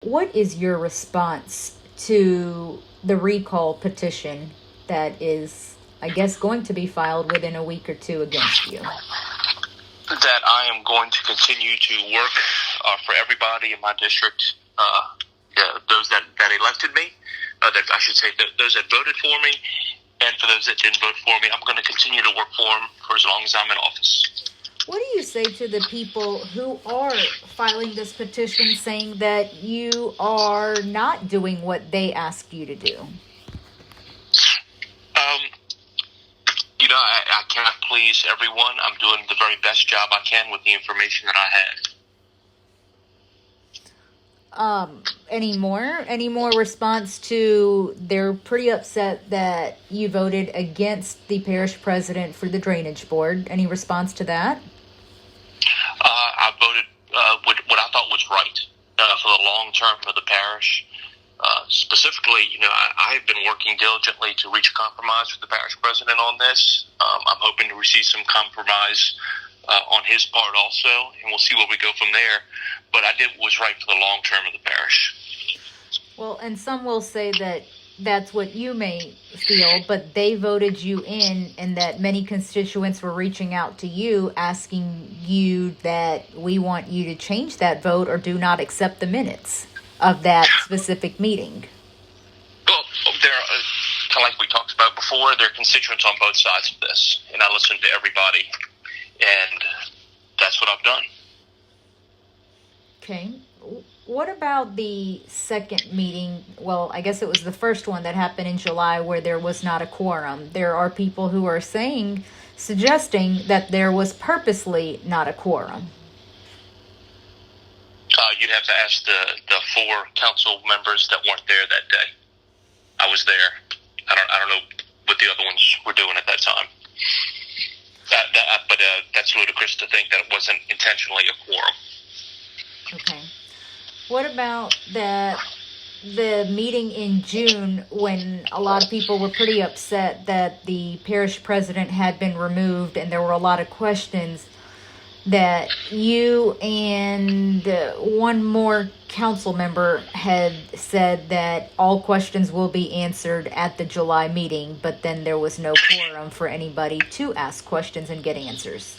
What is your response to the recall petition that is, I guess, going to be filed within a week or two against you? That I am going to continue to work for everybody in my district, those that elected me, those that voted for me, and for those that didn't vote for me, I'm going to continue to work for them for as long as I'm in office. What do you say to the people who are filing this petition saying that you are not doing what they ask you to do? I cannot please everyone. I'm doing the very best job I can with the information that I have. Any more response to they're pretty upset that you voted against the parish president for the drainage board? Any response to that? I voted what I thought was right for the long term of the parish. Specifically, I have been working diligently to reach a compromise with the parish president on this. I'm hoping to receive some compromise on his part also, and we'll see where we go from there. But I did what was right for the long term of the parish. Well, and some will say that that's what you may feel, but they voted you in, and that many constituents were reaching out to you asking you that we want you to change that vote or do not accept the minutes of that specific meeting. Well, there, kind of like we talked about before, there are constituents on both sides of this, and I listen to everybody, and that's what I've done. Okay. What about the second meeting? Well, I guess it was the first one that happened in July where there was not a quorum. There are people who are suggesting that there was purposely not a quorum. You'd have to ask the 4 council members that weren't there that day. I was there. I don't know what the other ones were doing at that time. But that's ludicrous to think that it wasn't intentionally a quorum. Okay. What about the meeting in June when a lot of people were pretty upset that the parish president had been removed and there were a lot of questions that you and one more council member had said that all questions will be answered at the July meeting, but then there was no quorum for anybody to ask questions and get answers?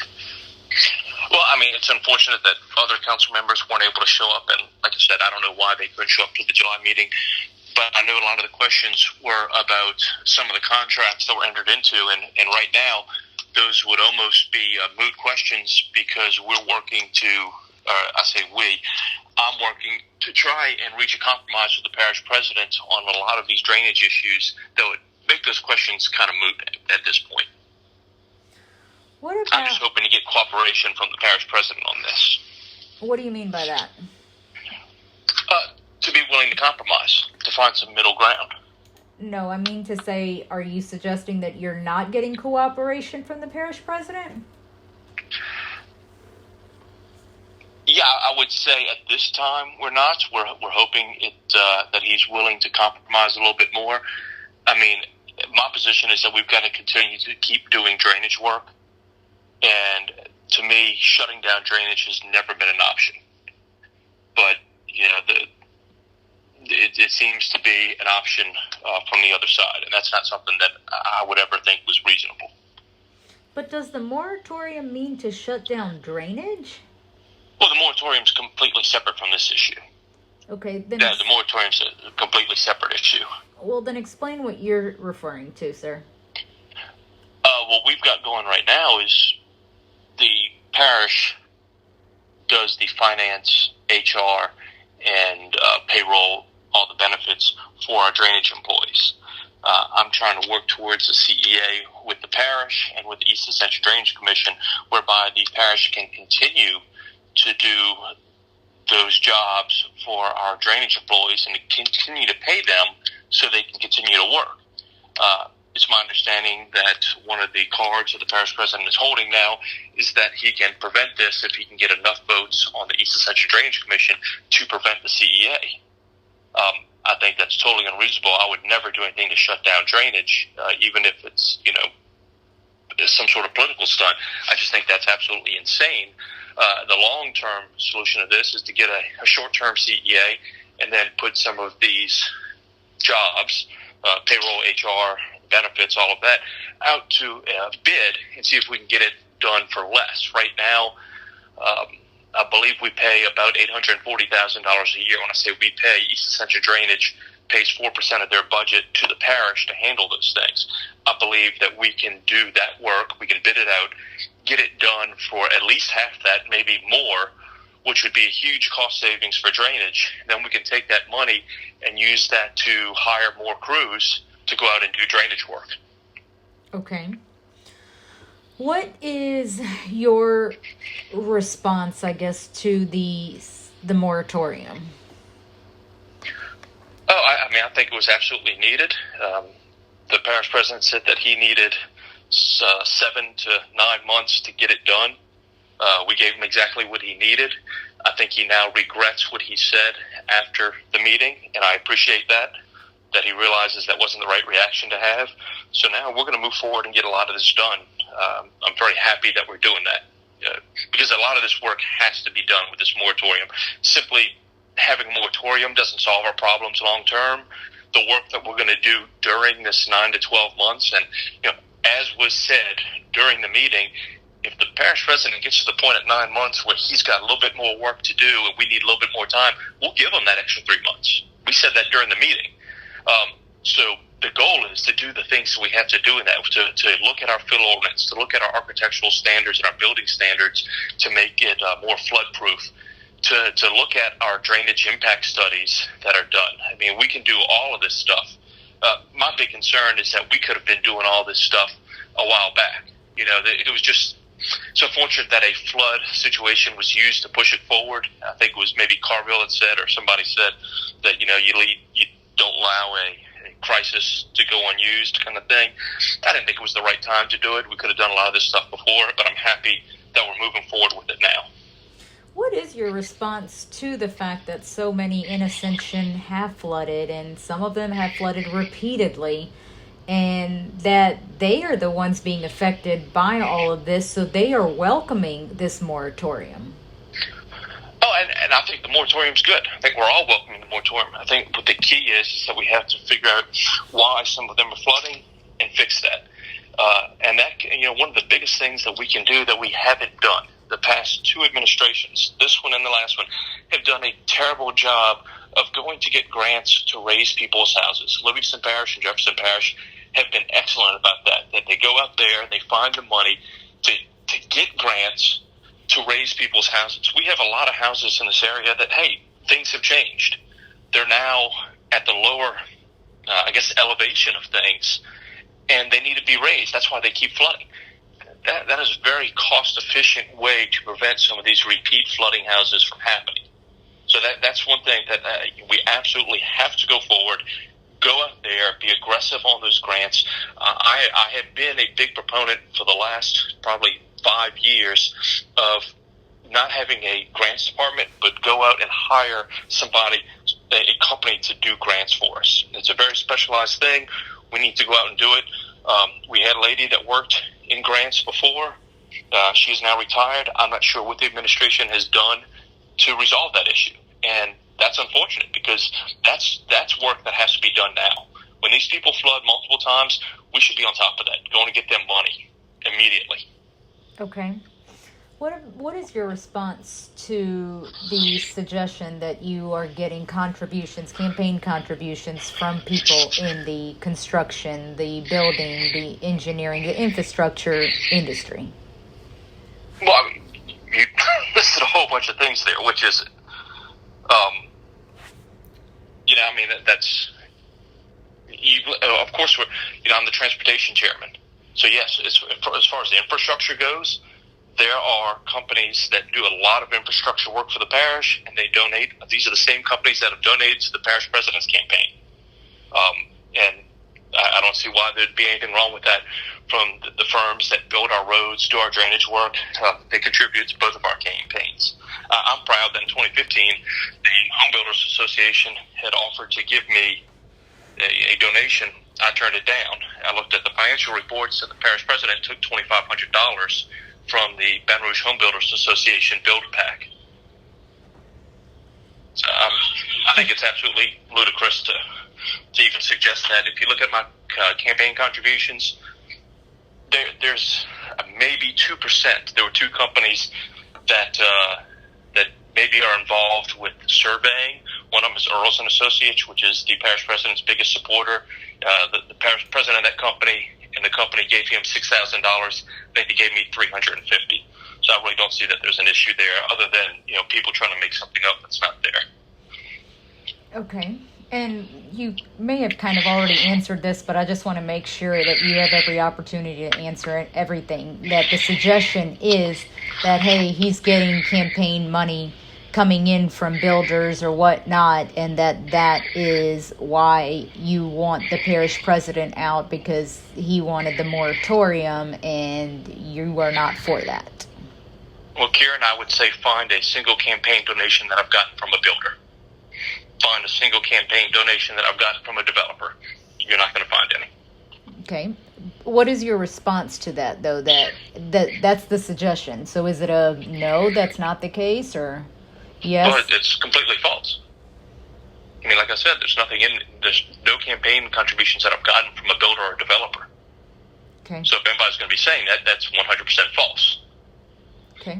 Well, I mean, it's unfortunate that other council members weren't able to show up, and like I said, I don't know why they couldn't show up to the July meeting, but I know a lot of the questions were about some of the contracts that were entered into, and right now, those would almost be moot questions because we're working I'm working to try and reach a compromise with the parish president on a lot of these drainage issues that would make those questions kind of moot at this point. I'm just hoping to get cooperation from the parish president on this. What do you mean by that? To be willing to compromise, to find some middle ground. No, I mean to say, are you suggesting that you're not getting cooperation from the parish president? Yeah, I would say at this time we're not. We're hoping that he's willing to compromise a little bit more. I mean, my position is that we've got to continue to keep doing drainage work. And to me, shutting down drainage has never been an option. But, it seems to be an option from the other side. And that's not something that I would ever think was reasonable. But does the moratorium mean to shut down drainage? Well, the moratorium is completely separate from this issue. Okay, then... the moratorium is a completely separate issue. Well, then explain what you're referring to, sir. What we've got going right now is the parish does the finance, HR, and payroll, all the benefits for our drainage employees. I'm trying to work towards a CEA with the parish and with the East Ascension Drainage Commission, whereby the parish can continue to do those jobs for our drainage employees and to continue to pay them so they can continue to work. It's my understanding that one of the cards that the parish president is holding now is that he can prevent this if he can get enough votes on the East Ascension Drainage Commission to prevent the CEA. I think that's totally unreasonable. I would never do anything to shut down drainage, even if it's, some sort of political stunt. I just think that's absolutely insane. The long-term solution of this is to get a short-term CEA and then put some of these jobs, payroll, HR, benefits, all of that, out to bid and see if we can get it done for less. Right now, I believe we pay about $840,000 a year. When I say we pay, East Ascension Drainage pays 4% of their budget to the parish to handle those things. I believe that we can do that work. We can bid it out, get it done for at least half that, maybe more, which would be a huge cost savings for drainage. Then we can take that money and use that to hire more crews to go out and do drainage work. Okay. What is your response, I guess, to the moratorium? Oh, I think it was absolutely needed. The parish president said that he needed 7 to 9 months to get it done. We gave him exactly what he needed. I think he now regrets what he said after the meeting, and I appreciate that he realizes that wasn't the right reaction to have. So now we're going to move forward and get a lot of this done. I'm very happy that we're doing that because a lot of this work has to be done with this moratorium. Simply having a moratorium doesn't solve our problems long term. The work that we're going to do during this 9 to 12 months, and as was said during the meeting, if the parish president gets to the point at 9 months where he's got a little bit more work to do and we need a little bit more time, we'll give him that extra 3 months. We said that during the meeting. So the goal is to do the things we have to do in that, to look at our fill ordinance, to look at our architectural standards and our building standards to make it more flood-proof, to look at our drainage impact studies that are done. I mean, we can do all of this stuff. My big concern is that we could have been doing all this stuff a while back. It was just so fortunate that a flood situation was used to push it forward. I think it was maybe Carville that said, or somebody said, that you don't allow a crisis to go unused kind of thing. I didn't think it was the right time to do it. We could have done a lot of this stuff before, but I'm happy that we're moving forward with it now. What is your response to the fact that so many in Ascension have flooded, and some of them have flooded repeatedly, and that they are the ones being affected by all of this, so they are welcoming this moratorium? Oh, and I think the moratorium's good. I think we're all welcoming the moratorium. I think what the key is that we have to figure out why some of them are flooding and fix that. And that, one of the biggest things that we can do that we haven't done, the past 2 administrations, this one and the last one, have done a terrible job of going to get grants to raise people's houses. Livingston Parish and Jefferson Parish have been excellent about that they go out there and they find the money to get grants to raise people's houses. We have a lot of houses in this area that, hey, things have changed. They're now at the lower, elevation of things, and they need to be raised. That's why they keep flooding. That is a very cost-efficient way to prevent some of these repeat flooding houses from happening. So that's one thing that we absolutely have to go forward, go out there, be aggressive on those grants. I have been a big proponent for the last probably 5 years of not having a grants department, but go out and hire somebody, a company to do grants for us. It's a very specialized thing. We need to go out and do it. We had a lady that worked in grants before. She's now retired. I'm not sure what the administration has done to resolve that issue. And that's unfortunate because that's work that has to be done now. When these people flood multiple times, we should be on top of that, going to get them money immediately. Okay. What is your response to the suggestion that you are getting campaign contributions from people in the construction, the building, the engineering, the infrastructure industry? Well, you listed a whole bunch of things there, which is, that's, of course, I'm the transportation chairman. So yes, as far as the infrastructure goes, there are companies that do a lot of infrastructure work for the parish, and they donate. These are the same companies that have donated to the parish president's campaign. And I don't see why there'd be anything wrong with that. From the firms that build our roads, do our drainage work, they contribute to both of our campaigns. I'm proud that in 2015, the Home Builders Association had offered to give me a donation. I turned it down. I looked at the financial reports, and the parish president took $2,500 from the Baton Rouge Home Builders Association Build Pack. So, I think it's absolutely ludicrous to even suggest that. If you look at my campaign contributions, there's maybe 2%. There were two companies that maybe are involved with surveying. One of them is Earls and Associates, which is the parish president's biggest supporter. The parish president of that company, and the company gave him $6,000. I think they gave me $350. So I really don't see that there's an issue there, other than people trying to make something up that's not there. Okay. And you may have kind of already answered this, but I just want to make sure that you have every opportunity to answer everything. That the suggestion is that, hey, he's getting campaign money coming in from builders or whatnot, and that is why you want the parish president out, because he wanted the moratorium and you are not for that. Well, Kieran, I would say find a single campaign donation that I've gotten from a builder. Find a single campaign donation that I've gotten from a developer. You're not going to find any. Okay. What is your response to that, though? That's the suggestion. So is it a no, that's not the case, or yes? Well, it's completely false. I mean, like I said, there's no campaign contributions that I've gotten from a builder or a developer. Okay. So if anybody's going to be saying that, that's 100% false. Okay.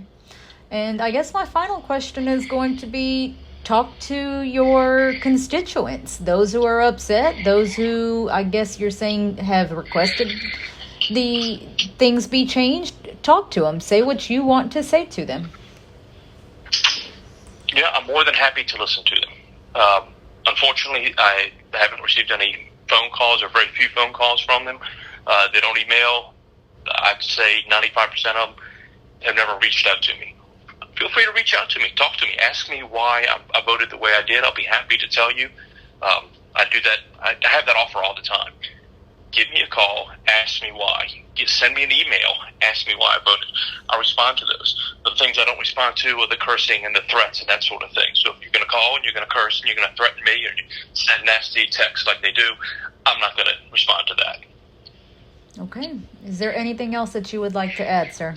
And I guess my final question is going to be, talk to your constituents, those who are upset, those who I guess you're saying have requested the things be changed. Talk to them. Say what you want to say to them. Yeah, I'm more than happy to listen to them. Unfortunately, I haven't received any phone calls, or very few phone calls from them. They don't email. I'd say 95% of them have never reached out to me. Feel free to reach out to me. Talk to me. Ask me why I voted the way I did. I'll be happy to tell you. I do that. I have that offer all the time. Give me a call. Ask me why. Send me an email. Ask me why I voted. I'll respond to those. The things I don't respond to are the cursing and the threats and that sort of thing. So if you're going to call and you're going to curse and you're going to threaten me, or you send nasty texts like they do, I'm not going to respond to that. Okay. Is there anything else that you would like to add, sir?